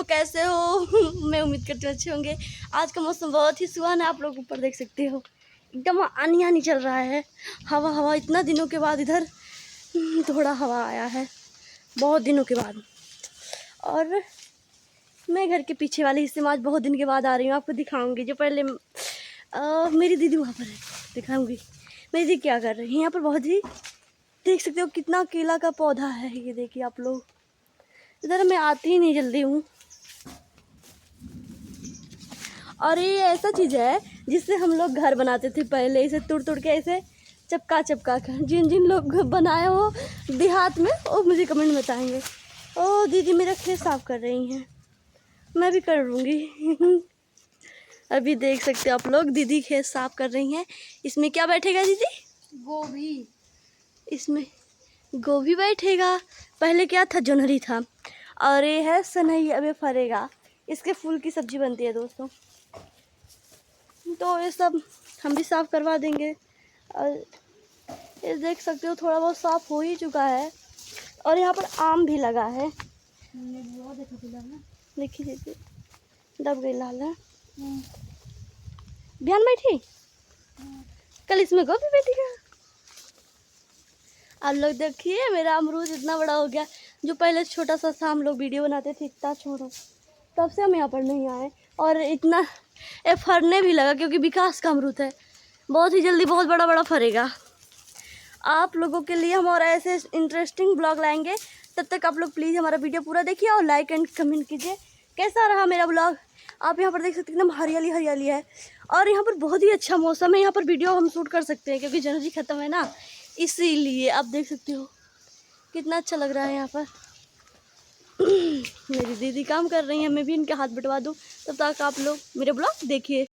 लोग कैसे हो? मैं उम्मीद करती हूँ अच्छे होंगे। आज का मौसम बहुत ही सुहाना है, आप लोग ऊपर देख सकते हो, एकदम आनी आनी चल रहा है। हवा हवा इतना दिनों के बाद इधर थोड़ा हवा आया है, बहुत दिनों के बाद। और मैं घर के पीछे वाले हिस्से में आज बहुत दिन के बाद आ रही हूँ, आपको दिखाऊंगी। जो पहले मेरी दीदी वहाँ पर है, दिखाऊंगी मेरी दीदी क्या कर रही है। यहाँ पर बहुत ही देख सकते हो कितना केला का पौधा है, ये देखिए आप लोग। इधर मैं आती ही नहीं जल्दी हूँ। और ये ऐसा चीज़ है जिससे हम लोग घर बनाते थे पहले, इसे तोड़ तोड़ के ऐसे चपका चपका कर। जिन जिन लोग बनाए हो देहात में वो मुझे कमेंट में बताएंगे। ओ दीदी मेरा खेत साफ कर रही हैं, मैं भी कर लूँगी। अभी देख सकते हो आप लोग, दीदी खेत साफ कर रही हैं। इसमें क्या बैठेगा दीदी? गोभी। इसमें गोभी बैठेगा। पहले क्या था? जोन्हरी था। और ये है सनई, अब ये फरेगा। इसके फूल की सब्जी बनती है दोस्तों। तो ये सब हम भी साफ़ करवा देंगे। और ये देख सकते हो थोड़ा बहुत साफ़ हो ही चुका है। और यहाँ पर आम भी लगा है, देखिए दीदी दब गई लाल है। ध्यान बैठी, कल इसमें गोभी बैठेगा। आप लोग देखिए मेरा अमरूद इतना बड़ा हो गया। जो पहले छोटा सा हम लोग वीडियो बनाते थे इतना छोटा, तब से हम यहाँ पर नहीं आए। और इतना ये फरने भी लगा क्योंकि विकास का अमरूद है, बहुत ही जल्दी बहुत बड़ा बड़ा फरेगा। आप लोगों के लिए हम और ऐसे इंटरेस्टिंग ब्लॉग लाएंगे। तब तक आप लोग प्लीज़ हमारा वीडियो पूरा देखिए और लाइक एंड कमेंट कीजिए कैसा रहा मेरा ब्लॉग। आप यहाँ पर देख सकते हैं एकदम हरियाली हरियाली है। और यहाँ पर बहुत ही अच्छा मौसम है, यहाँ पर वीडियो हम शूट कर सकते हैं क्योंकि जनवरी ख़त्म है ना, इसीलिए। आप देख सकते हो कितना अच्छा लग रहा है यहाँ पर। मेरी दीदी काम कर रही हैं, मैं भी इनके हाथ बटवा दूँ। तब तक आप लोग मेरे ब्लॉग देखिए।